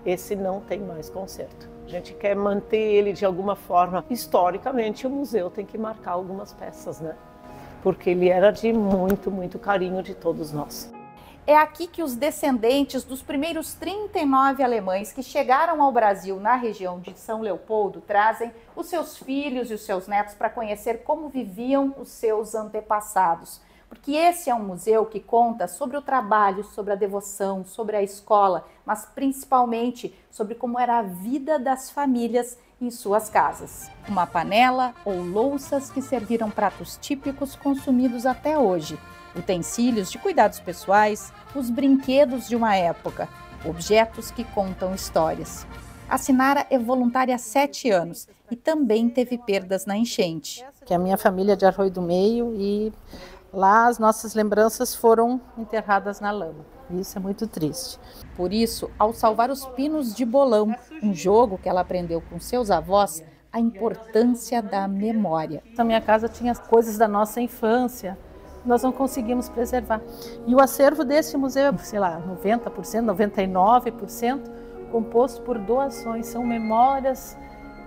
Esse não tem mais concerto. A gente quer manter ele de alguma forma. Historicamente, o museu tem que marcar algumas peças, né? Porque ele era de muito, muito carinho de todos nós. É aqui que os descendentes dos primeiros 39 alemães que chegaram ao Brasil na região de São Leopoldo trazem os seus filhos e os seus netos para conhecer como viviam os seus antepassados. Porque esse é um museu que conta sobre o trabalho, sobre a devoção, sobre a escola, mas principalmente sobre como era a vida das famílias em suas casas. Uma panela ou louças que serviram pratos típicos consumidos até hoje. Utensílios de cuidados pessoais, os brinquedos de uma época, objetos que contam histórias. A Sinara é voluntária há 7 anos e também teve perdas na enchente. Que a minha família é de Arroio do Meio e lá as nossas lembranças foram enterradas na lama. Isso é muito triste. Por isso, ao salvar os pinos de bolão, um jogo que ela aprendeu com seus avós, a importância da memória. Na minha casa tinha coisas da nossa infância. Nós não conseguimos preservar. E o acervo desse museu é, sei lá, 90%, 99% composto por doações. São memórias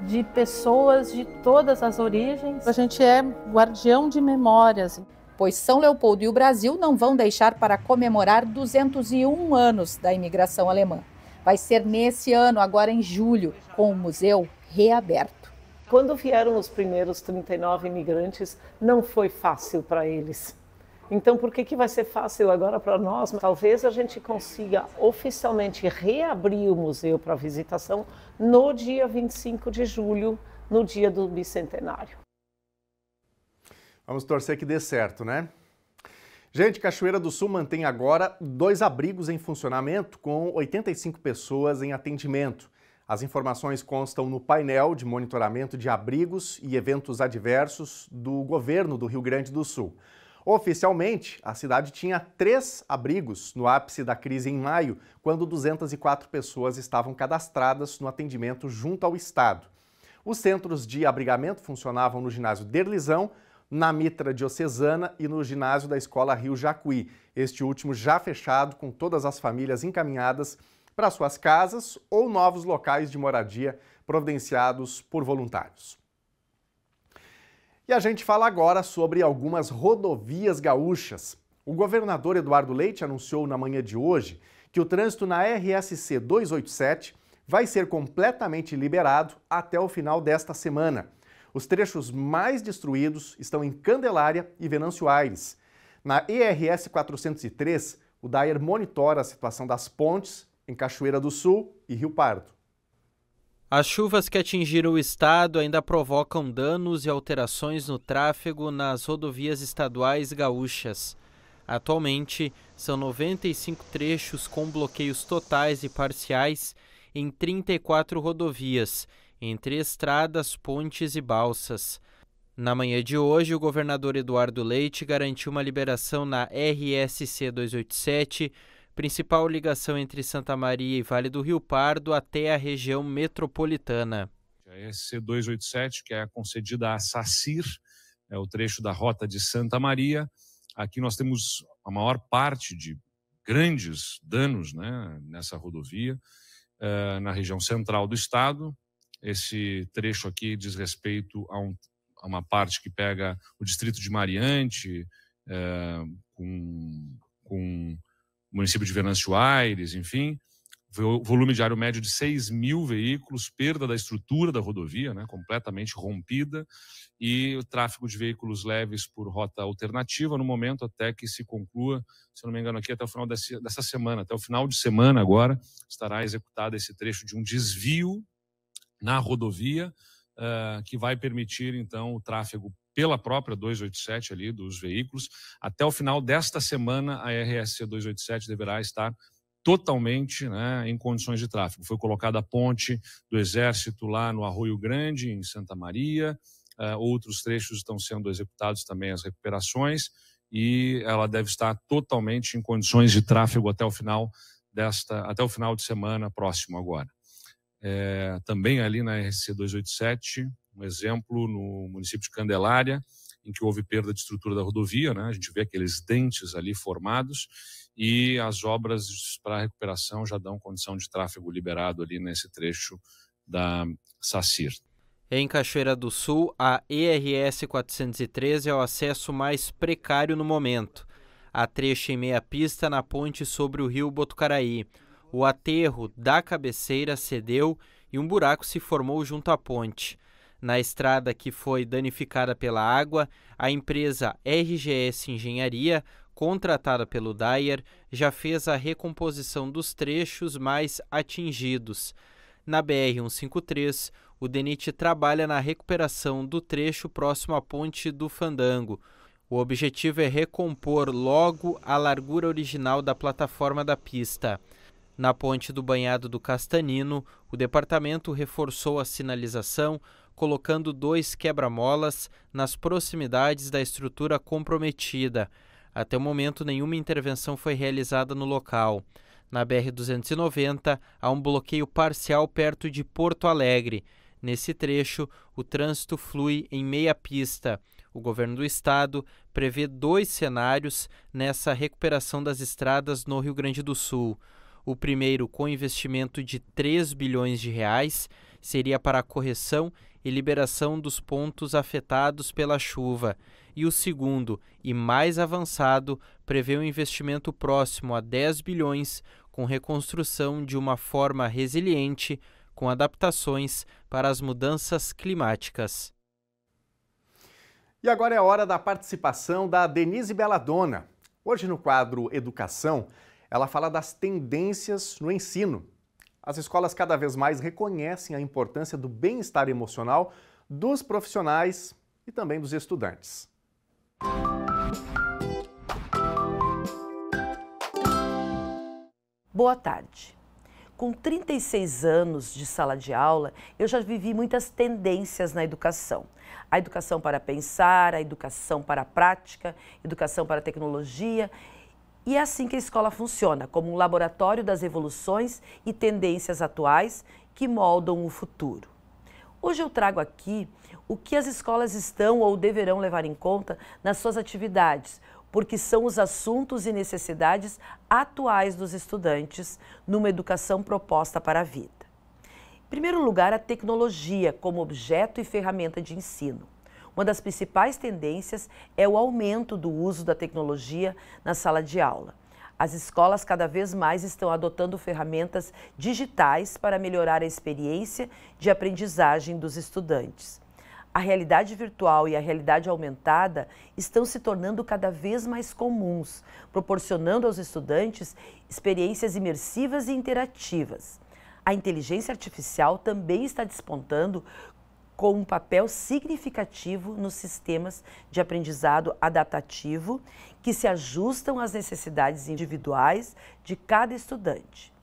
de pessoas de todas as origens. A gente é guardião de memórias. Pois São Leopoldo e o Brasil não vão deixar para comemorar 201 anos da imigração alemã. Vai ser nesse ano, agora em julho, com o museu reaberto. Quando vieram os primeiros 39 imigrantes, não foi fácil para eles. Então, por que vai ser fácil agora para nós? Talvez a gente consiga oficialmente reabrir o museu para visitação no dia 25 de julho, no dia do bicentenário. Vamos torcer que dê certo, né? Gente, Cachoeira do Sul mantém agora 2 abrigos em funcionamento com 85 pessoas em atendimento. As informações constam no painel de monitoramento de abrigos e eventos adversos do governo do Rio Grande do Sul. Oficialmente, a cidade tinha 3 abrigos no ápice da crise em maio, quando 204 pessoas estavam cadastradas no atendimento junto ao Estado. Os centros de abrigamento funcionavam no ginásio Derlizão, na Mitra Diocesana e no ginásio da Escola Rio Jacuí, este último já fechado com todas as famílias encaminhadas para suas casas ou novos locais de moradia providenciados por voluntários. E a gente fala agora sobre algumas rodovias gaúchas. O governador Eduardo Leite anunciou na manhã de hoje que o trânsito na RSC 287 vai ser completamente liberado até o final desta semana. Os trechos mais destruídos estão em Candelária e Venâncio Aires. Na ERS 403, o DAER monitora a situação das pontes em Cachoeira do Sul e Rio Pardo. As chuvas que atingiram o estado ainda provocam danos e alterações no tráfego nas rodovias estaduais gaúchas. Atualmente, são 95 trechos com bloqueios totais e parciais em 34 rodovias, entre estradas, pontes e balsas. Na manhã de hoje, o governador Eduardo Leite garantiu uma liberação na RSC 287, principal ligação entre Santa Maria e Vale do Rio Pardo até a região metropolitana. A RSC 287, que é concedida a SACIR, é o trecho da rota de Santa Maria. Aqui nós temos a maior parte de grandes danos, né, nessa rodovia, na região central do estado. Esse trecho aqui diz respeito a uma parte que pega o distrito de Mariante, com o município de Venâncio Aires, enfim, volume diário médio de 6.000 veículos, perda da estrutura da rodovia, né, completamente rompida, e o tráfego de veículos leves por rota alternativa, no momento até que se conclua, se eu não me engano aqui, até o final dessa semana, até o final de semana agora, estará executado esse trecho de um desvio na rodovia, que vai permitir, então, o tráfego pela própria 287 ali, dos veículos. Até o final desta semana, a RSC 287 deverá estar totalmente, né, em condições de tráfego. Foi colocada a ponte do Exército lá no Arroio Grande, em Santa Maria. Outros trechos estão sendo executados também, as recuperações, e ela deve estar totalmente em condições de tráfego até o final de semana próximo agora. Também ali na RSC 287, um exemplo no município de Candelária, em que houve perda de estrutura da rodovia, né? A gente vê aqueles dentes ali formados, e as obras para recuperação já dão condição de tráfego liberado ali nesse trecho da SACIR. Em Cachoeira do Sul, a ERS 413 é o acesso mais precário no momento. Há trecho em meia pista na ponte sobre o rio Botucaraí. O aterro da cabeceira cedeu e um buraco se formou junto à ponte. Na estrada que foi danificada pela água, a empresa RGS Engenharia, contratada pelo Dyer, já fez a recomposição dos trechos mais atingidos. Na BR-153, o DENIT trabalha na recuperação do trecho próximo à ponte do Fandango. O objetivo é recompor logo a largura original da plataforma da pista. Na ponte do Banhado do Castanino, o departamento reforçou a sinalização, colocando 2 quebra-molas nas proximidades da estrutura comprometida. Até o momento, nenhuma intervenção foi realizada no local. Na BR-290, há um bloqueio parcial perto de Porto Alegre. Nesse trecho, o trânsito flui em meia pista. O governo do estado prevê 2 cenários nessa recuperação das estradas no Rio Grande do Sul. O primeiro, com investimento de 3 bilhões de reais, seria para a correção e liberação dos pontos afetados pela chuva. E o segundo, e mais avançado, prevê um investimento próximo a 10 bilhões, com reconstrução de uma forma resiliente, com adaptações para as mudanças climáticas. E agora é a hora da participação da Denise Belladonna. Hoje no quadro Educação, ela fala das tendências no ensino. As escolas cada vez mais reconhecem a importância do bem-estar emocional dos profissionais e também dos estudantes. Boa tarde. Com 36 anos de sala de aula, eu já vivi muitas tendências na educação. A educação para pensar, a educação para a prática, educação para a tecnologia. E é assim que a escola funciona, como um laboratório das evoluções e tendências atuais que moldam o futuro. Hoje eu trago aqui o que as escolas estão ou deverão levar em conta nas suas atividades, porque são os assuntos e necessidades atuais dos estudantes numa educação proposta para a vida. Em primeiro lugar, a tecnologia como objeto e ferramenta de ensino. Uma das principais tendências é o aumento do uso da tecnologia na sala de aula. As escolas cada vez mais estão adotando ferramentas digitais para melhorar a experiência de aprendizagem dos estudantes. A realidade virtual e a realidade aumentada estão se tornando cada vez mais comuns, proporcionando aos estudantes experiências imersivas e interativas. A inteligência artificial também está despontando com um papel significativo nos sistemas de aprendizado adaptativo que se ajustam às necessidades individuais de cada estudante.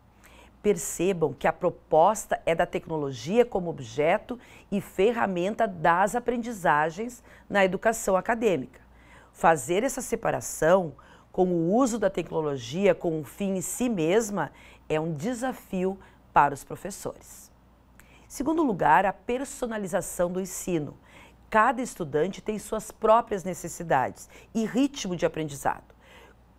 Percebam que a proposta é da tecnologia como objeto e ferramenta das aprendizagens na educação acadêmica. Fazer essa separação com o uso da tecnologia com um fim em si mesma é um desafio para os professores. Em segundo lugar, a personalização do ensino. Cada estudante tem suas próprias necessidades e ritmo de aprendizado.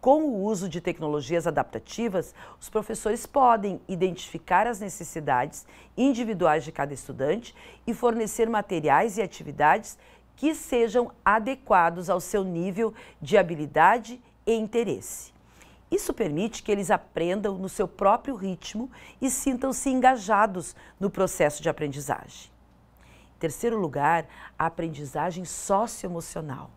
Com o uso de tecnologias adaptativas, os professores podem identificar as necessidades individuais de cada estudante e fornecer materiais e atividades que sejam adequados ao seu nível de habilidade e interesse. Isso permite que eles aprendam no seu próprio ritmo e sintam-se engajados no processo de aprendizagem. Em terceiro lugar, a aprendizagem socioemocional.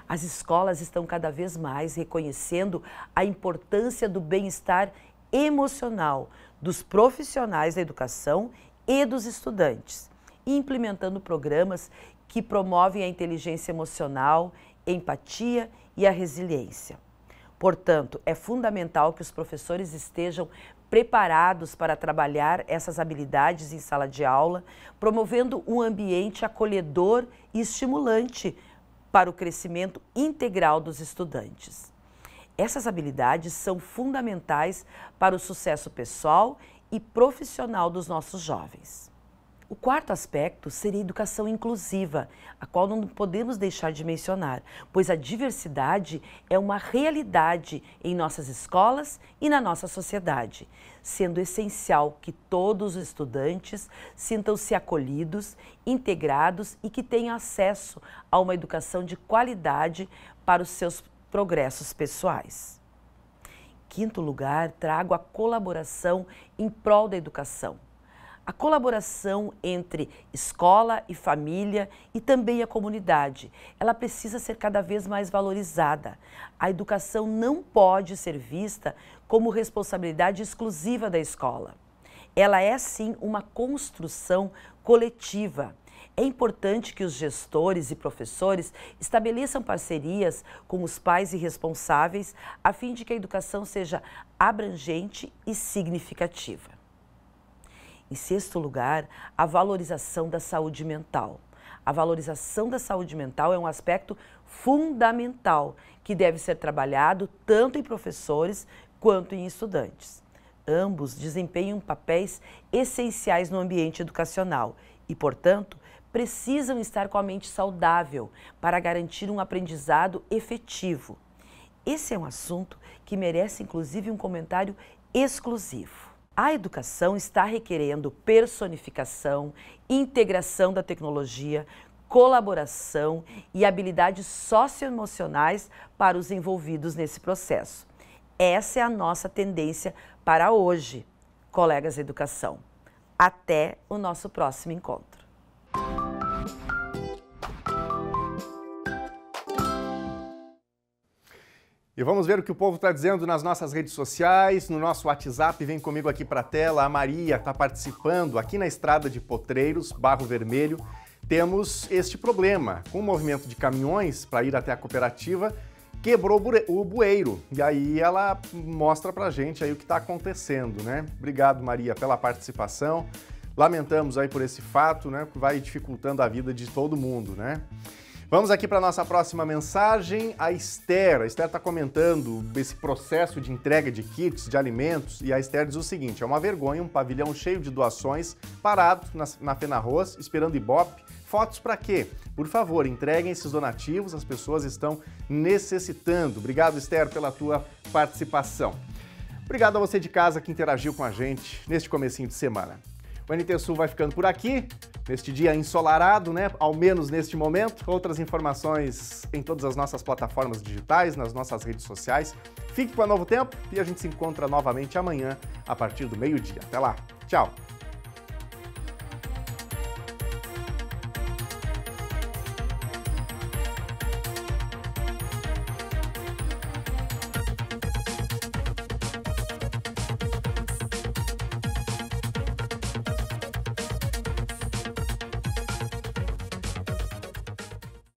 As escolas estão cada vez mais reconhecendo a importância do bem-estar emocional dos profissionais da educação e dos estudantes, e implementando programas que promovem a inteligência emocional, empatia e a resiliência. Portanto, é fundamental que os professores estejam preparados para trabalhar essas habilidades em sala de aula, promovendo um ambiente acolhedor e estimulante para o crescimento integral dos estudantes. Essas habilidades são fundamentais para o sucesso pessoal e profissional dos nossos jovens. O quarto aspecto seria a educação inclusiva, a qual não podemos deixar de mencionar, pois a diversidade é uma realidade em nossas escolas e na nossa sociedade, sendo essencial que todos os estudantes sintam-se acolhidos, integrados e que tenham acesso a uma educação de qualidade para os seus progressos pessoais. Em quinto lugar, trago a colaboração em prol da educação. A colaboração entre escola e família e também a comunidade, ela precisa ser cada vez mais valorizada. A educação não pode ser vista como responsabilidade exclusiva da escola. Ela é, sim, uma construção coletiva. É importante que os gestores e professores estabeleçam parcerias com os pais e responsáveis a fim de que a educação seja abrangente e significativa. Em sexto lugar, a valorização da saúde mental. A valorização da saúde mental é um aspecto fundamental que deve ser trabalhado tanto em professores quanto em estudantes. Ambos desempenham papéis essenciais no ambiente educacional e, portanto, precisam estar com a mente saudável para garantir um aprendizado efetivo. Esse é um assunto que merece, inclusive, um comentário exclusivo. A educação está requerendo personificação, integração da tecnologia, colaboração e habilidades socioemocionais para os envolvidos nesse processo. Essa é a nossa tendência para hoje, colegas da educação. Até o nosso próximo encontro. E vamos ver o que o povo está dizendo nas nossas redes sociais, no nosso WhatsApp. Vem comigo aqui para a tela. A Maria está participando aqui na estrada de Potreiros, Barro Vermelho. Temos este problema. Com o movimento de caminhões para ir até a cooperativa, quebrou o bueiro. E aí ela mostra para a gente aí o que está acontecendo, né? Obrigado, Maria, pela participação. Lamentamos aí por esse fato, né? Que vai dificultando a vida de todo mundo, né? Vamos aqui para a nossa próxima mensagem. A Esther está comentando esse processo de entrega de kits de alimentos e a Esther diz o seguinte: é uma vergonha um pavilhão cheio de doações parado na Fenarroz, esperando Ibope. Fotos para quê? Por favor, entreguem esses donativos, as pessoas estão necessitando. Obrigado, Esther, pela tua participação. Obrigado a você de casa que interagiu com a gente neste comecinho de semana. O NT Sul vai ficando por aqui, neste dia ensolarado, né? Ao menos neste momento. Outras informações em todas as nossas plataformas digitais, nas nossas redes sociais. Fique com a Novo Tempo e a gente se encontra novamente amanhã, a partir do meio-dia. Até lá. Tchau!